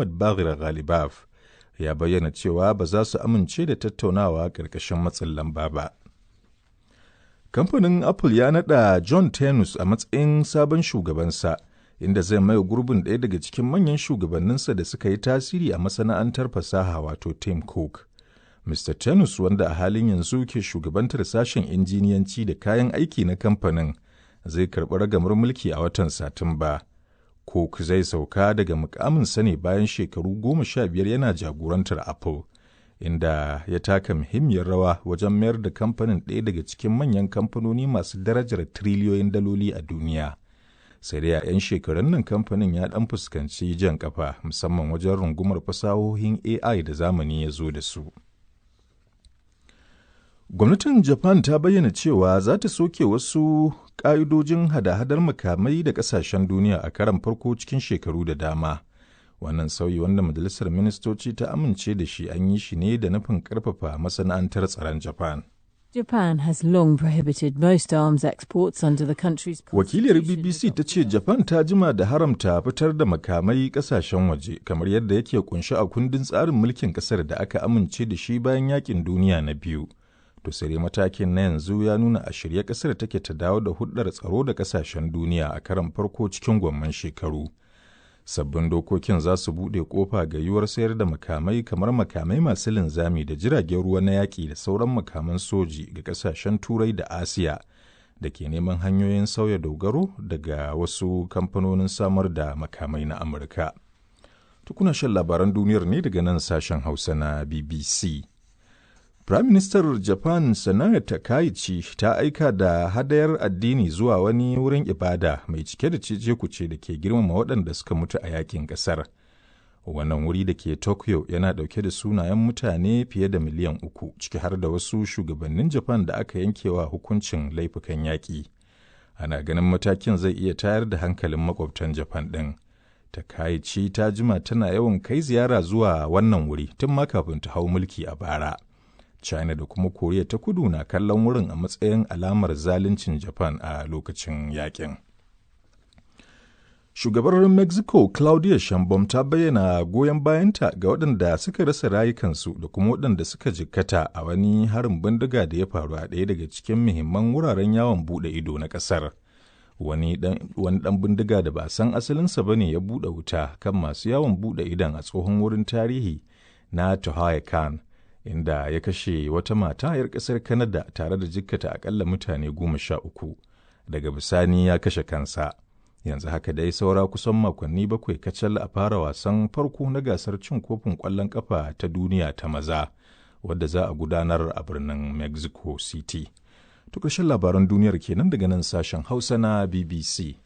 Baghir Ghalibaf ya bayyana cewa ba za su amince da tattaunawa ƙarƙashin matsin lamba ba. Kamfanin Apple ya naɗa John Tennus a matsayin sabon shugabansa, inda zai maye gurbin ɗaya daga cikin manyan shugabanninsa da suka yi tasiri a masana'antar fasaha wato Tim Cook. Mr. Tennus, wanda a halin yanzu ke shugabantar sashen injiniyanci da kayan aiki na kamfanin, zai karɓi ragamar mulki a watan Satumba. Cook zai sauka daga mukaminsa ne bayan shekaru 15 yana jagorantar Apple, inda ya taka muhimmiyar rawa wajen mayar da kamfanin ɗaya daga cikin manyan kamfanoni masu darajar tiriliyoyin daloli a duniya. Sai dai a 'yan shekarun nan kamfanin ya ɗan fuskanci jan ƙafa, musamman wajen rungumar fasahohin AI da zamani ya zo da su. Gwamnatin Japan ta bayyana cewa za ta soke wasu ƙa'idojin hada-hadar makamai da ƙasashen duniya a karon farko cikin shekaru da dama. Wannan sauyi, wanda Majalisar Ministoci ta amince da shi, an yi shi ne da nufin ƙarfafa masana'antar tsaron Japan. Japan has long prohibited most arms exports under the country's Wakiliyar BBC ta ce Japan ta jima da haramta fitar da makamai ƙasashen waje, kamar yadda yake kunshi a kundin tsarin mulkin ƙasar da aka amince da shi bayan Yaƙin Duniya na biyu. To sai matakin na yanzu ya nuna a shirye ƙasar take ta dawo da hulɗar tsaro da ƙasashen duniya a karon farko cikin gwamman shekaru. Sabbin dokokin za su buɗe ƙofa ga yiwuwar sayar da makamai kamar makamai masu linzami da jiragen ruwa na yaƙi da sauran makaman soji ga ƙasashen Turai da Asiya da ke neman hanyoyin sauya dogaro daga wasu kamfanonin samar da makamai na Amurka. Tukuna shan labaran duniyar ne daga nan sashen Hausa na BBC. Firaministar Japan Sanae Takaichi ta aika da hadayar addini zuwa wani wurin ibada mai cike da cece-kuce da ke girmama waɗanda suka mutu a yakin ƙasar. Wannan wuri da ke Tokyo yana ɗauke da sunayen mutane fiye da miliyan 3, ciki har da wasu shugabannin Japan da aka yankewa hukuncin laifukan yaƙi. Ana ganin matakin zai iya tayar da hankalin makwabtan Japan ɗin. Takaichi ta jima tana yawan kai ziyara zuwa wannan wuri tun ma kafin ta hau mulki a bara. China da kuma Koriya ta Kudu na kallon wurin a matsayin alamar zaluncin Japan a lokacin yakin. Shugabar Mexico Claudia Sheinbaum ta bayyana goyon bayanta ga waɗanda suka rasa rayukansu da kuma waɗanda suka jikkata a wani harin bindiga da ya faru a ɗaya daga cikin muhimman wuraren yawon buɗe ido na ƙasar. Wani ɗan bindiga da ba san asalinsa ba ne ya buɗe wuta kan masu yawon buɗe idon a tsohon wurin tarihi na Teotihuacan, inda ya kashe wata mata 'yar ƙasar Canada tare da jikkata akalla mutane 13. Daga bisani ya kashe kansa. Yanzu haka dai saura kusan makonni 7 kacal a fara wasan farko na gasar cin kofin ƙwallon ƙafa ta duniya ta maza, wadda za a gudanar a birnin Mexico City. To ƙarshen labaran duniyar kenan daga nan sashen Hausa na BBC.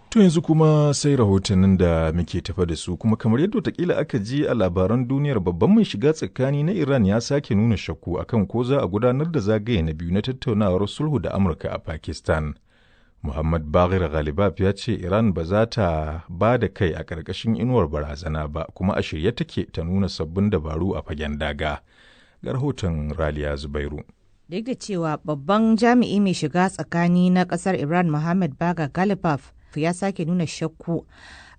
To yanzu kuma sai rahotannin da muke tafa da su, kuma kamar yadda watakila aka ji a labaran duniyar, babban mai shiga tsakani na Iran ya sake nuna shakku akan ko za a gudanar da zagaye na biyu na tattaunawar sulhu da Amurka a Pakistan. Muhammad Baghir Ghalibaf ya ce Iran ba za ta ba da kai a ƙarƙashin inuwar barazana ba, kuma a shirye take ta nuna sabbin dabaru a fagen daga. Ga rahoton Raliya Zubairu. Duk da cewa babban jami'i mai shiga tsakani na ƙasar Iran Muhammad Baghir Ghalibaf ya sake nuna shakku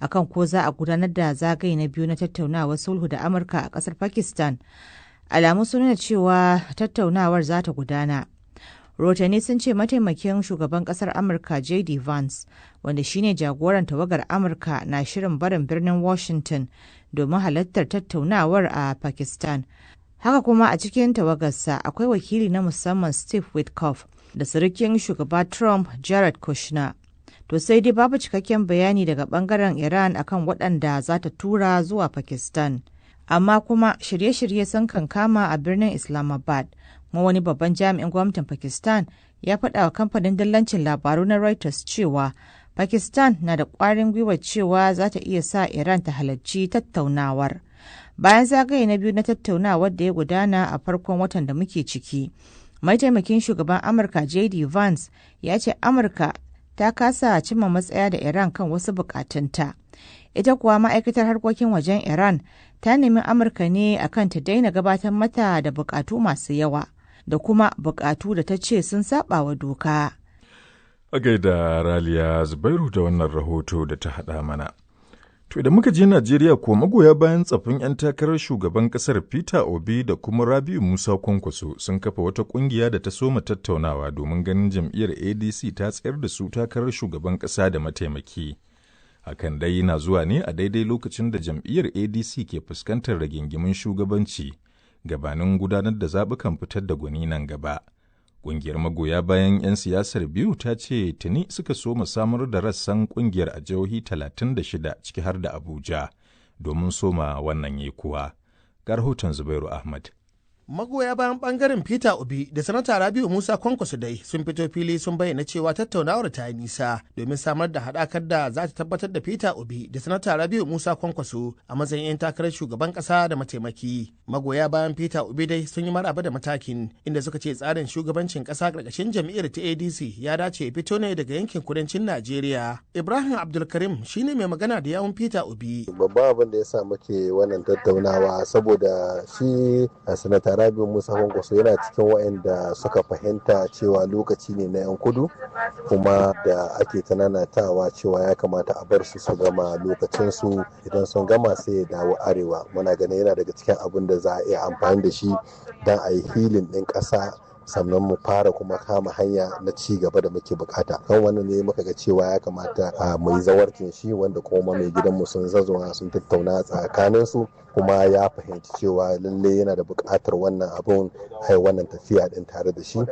akan ko za a gudanar da zagaye na biyu na tattaunawar sulhu da Amurka a kasar Pakistan, alamu sun nuna cewa tattaunawar za ta gudana. Rotani sun ce mataimakin shugaban kasar Amurka J.D. Vance, wanda shine jagoran tawagar Amurka, na shirin barin birnin Washington domin halartar tattaunawar a Pakistan. Haka kuma a cikin tawagarsa akwai wakili na musamman Steve Witkoff da surukin shugaba Trump Jared Kushner. To sai dai babu cikakken bayani daga bangaren Iran akan waɗanda za ta tura zuwa Pakistan. Amma kuma shirye-shirye sun kankama a birnin Islamabad. Kuma wani babban jami'in gwamnatin Pakistan ya faɗa wa kamfanin dillancin labaru na Reuters cewa Pakistan na da ƙwarin gwiwar cewa za ta iya sa Iran ta halarci tattaunawar. Bayan zagaye na biyu na tattaunawar da ya gudana a farkon watan da muke ciki, mataimakin shugaban Amurka J.D. Vance ya ce Amurka ta kasa cimma matsaya da Iran kan wasu bukatunta. Ita kuwa ma'aikatar harkokin wajen Iran ta nemi Amurka ne akan ta daina gabatar mata da bukatu masu yawa. da kuma buƙatu da ta ce sun saba wa doka. A gaida Raliya Zubairu da wannan rahoto da ta haɗa mana. To idan muka je Najeriya ko magoya bayan tsafin 'yan takarar shugaban ƙasar Peter Obi da kuma Rabi'u Musa Kwankwaso sun kafa wata ƙungiya da ta soma tattaunawa domin ganin jam'iyyar ADC ta tsayar da su takarar shugaban ƙasa da mataimaki. Hakan dai na zuwa ne a daidai lokacin da jam'iyyar ADC ke fuskantar rigingimun shugabanci gabanin gudanar da zaɓukan fitar da gwani nan gaba. Ƙungiyar magoya bayan 'yan siyasar biyu ta ce tuni suka soma samar da rassan ƙungiyar a jihohi 36 ciki har da Abuja domin soma wannan yekuwa. Ga rahoton Zubairu Ahmad. Magoya bayan bangaren Peter Obi da Sanata Rabi'u Musa Kwankwaso dai sun fito fili sun bayyana cewa tattaunawar ta yi nisa domin samar da haɗakar da za ta tabbatar da Peter Obi da Sanata Rabi'u Musa Kwankwaso a matsayin 'yan takarar shugaban ƙasa da mataimaki. Magoya bayan Peter Obi dai sun yi maraba da matakin inda suka ce tsarin shugabancin ƙasa ƙarƙashin jam'iyyar ta ADC ya dace ya fito ne daga yankin kudancin Najeriya. Ibrahim Abdulkarim shine mai magana da yawun Peter Obi. Babban abin da ya sa muke wannan tattaunawa saboda shi Sanata Rabi'u Musa Kwankwaso yana cikin waɗanda suka fahimta cewa lokaci ne na 'yan kudu kuma da ake tananatawa cewa ya kamata a bar su gama lokacinsu idan sun gama sai ya dawo arewa. Muna ganin yana daga cikin abin da za a iya amfani da shi don a yi hilin ɗin ƙasa sannan mu fara kuma kama hanya na ci gaba da muke bukata kan wannan ne muka ga cewa ya kamata mu yi zawarcin shi wanda kuma mai gidanmu sun zazzauna sun tattauna tsakanin su kuma ya fahimci cewa lalle yana da bukatar wannan abun wannan tafiya din tare da shi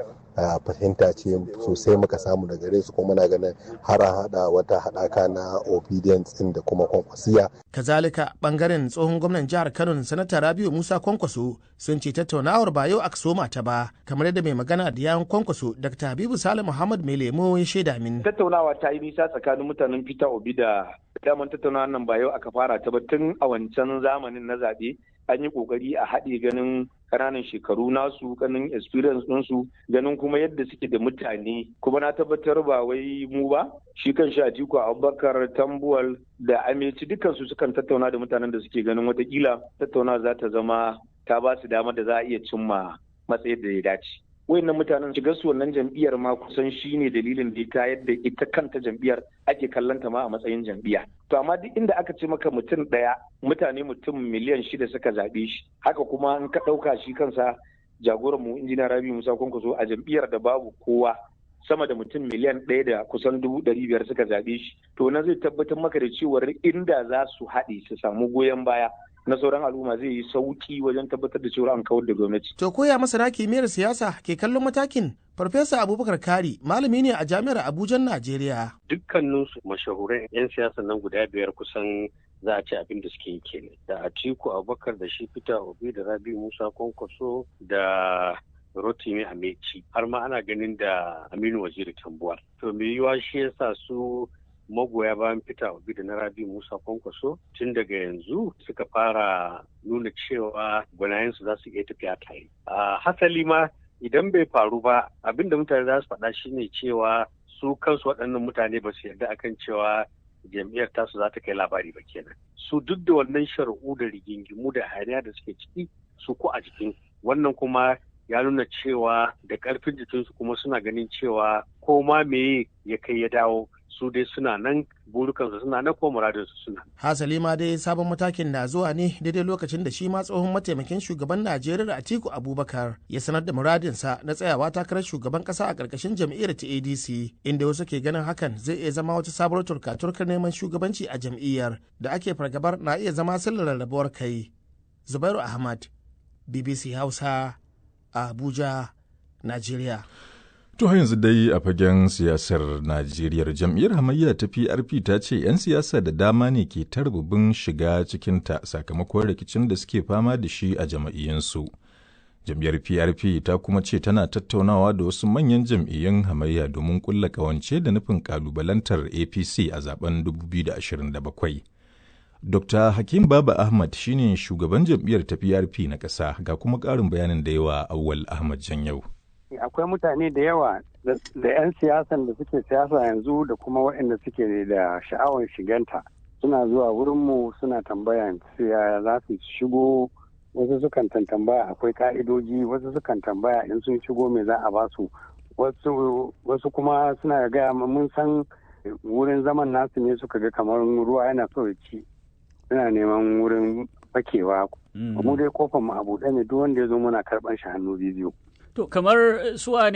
fahimta ce sosai muka samu da gare su kuma muna ganin har hada wata hadaka na obedience din da kuma kwankwasiya. Kazalika bangaren tsohon gwamnan jihar Kano Sanata Rabi'u Musa Kwankwaso sun ce tattaunawar ba yau aka soma ta ba kamar yadda mai magana da yawun Kwankwaso Dr. Habibu Salim Muhammad mai lemo ya shaida min. Tattaunawa ta yi nisa tsakanin mutanen Peter Obi da daman tattaunawar nan ba yau aka fara ta ba tun a wancan zamanin na zaɓe an yi kokari a haɗe ganin ƙananan shekaru nasu ganin experience ɗinsu ganin kuma yadda suke da mutane kuma na tabbatar ba wai mu ba shi kan shi Atiku Abubakar Tambuwal da Ameci dukansu sukan tattauna da mutanen da suke ganin watakila tattauna za ta zama ta ba su damar da za a iya cimma matsayin da ya dace. Wayannan mutanen shigar su wannan jam'iyyar ma kusan shine dalilin da ta yadda ita kanta jam'iyyar ake kallanta ma a matsayin jam'iyya. To amma duk inda aka ce maka mutum ɗaya mutane mutum miliyan 6 suka zaɓe shi haka kuma in ka ɗauka shi kansa jagoran mu injiniya Rabi'u Musa Kwankwaso a jam'iyyar da babu kowa sama da mutum miliyan 1 da kusan 500,000 suka zaɓe shi to na zai tabbatar maka da cewar inda za su haɗe su samu goyon baya na sauran al'umma zai yi sauki wajen tabbatar da cewa an kawar da gwamnati. To koya masana kimiyyar siyasa ke kallon matakin? Farfesa Abubakar Kari malami ne a Jami'ar Abuja, Najeriya. Dukkaninsu mashahuran 'yan siyasa nan guda biyar kusan za a ci abin da suke yi kenan. Da Atiku Abubakar da shi Peter Obi da Rabi'u Musa Kwankwaso da Rotimi Ameci har ma ana ganin da Aminu Waziri Tambuwal. To me yiwa shi yasa su magoya bayan Peter Obi da na Rabi'u Musa Kwankwaso tun daga yanzu suka fara nuna cewa gwanayensu za su iya tafiya tare. Hasali ma idan bai faru ba abin da mutane za su faɗa shine cewa su kansu waɗannan mutane ba su yarda akan cewa jam'iyyar tasu za ta kai labari ba kenan. Su duk da wannan shari'u da rigingimu da hayaniya da suke ciki su ko a jikin wannan kuma ya nuna cewa da ƙarfin jikinsu kuma suna ganin cewa ko ma meye ya kai ya dawo su dai suna nan burukansu suna nan ko muradinsu suna. Hasali ma dai sabon matakin na zuwa ne daidai lokacin da shi ma tsohon mataimakin shugaban Najeriya Atiku Abubakar ya sanar da muradinsa na tsayawa takarar shugaban kasa a ƙarƙashin jam'iyyar ta ADC inda wasu ke ganin hakan zai iya zama wata sabuwar turka-turkar neman shugabanci a jam'iyyar da ake fargabar na iya zama sirrin rarrabuwar kai. Zubairu Ahmad, BBC Hausa, Abuja, Najeriya. To yanzu dai a fagen siyasar Najeriya jam'iyyar hamayya ta PRP ta ce 'yan siyasa da dama ne ke tarbubin shiga cikinta sakamakon rikicin da suke fama da shi a jam'iyyunsu. Jam'iyyar PRP ta kuma ce tana tattaunawa da wasu manyan jam'iyyun hamayya domin kulla kawance da nufin kalubalantar APC a zaben 2027. Dr. Hakim Baba Ahmad shine shugaban jam'iyyar ta PRP na ƙasa ga kuma ƙarin bayanin da yawa Awwal Ahmad Janyau. Akwai mutane da yawa da 'yan siyasan da suke siyasa yanzu da kuma waɗanda suke da sha'awar shiganta suna zuwa wurinmu suna tambayan yaya za su shigo wasu sukan tambaya akwai ka'idoji, wasu sukan tambaya in sun shigo me za a ba su, wasu kuma suna gaya mun san wurin zaman nasu ne suka ga kamar ruwa yana so ya ci, suna neman wurin fakewa. Mu dai kofar mu a buɗe ne, duk wanda ya zo muna karɓan shi hannu biyu. To kamar suwa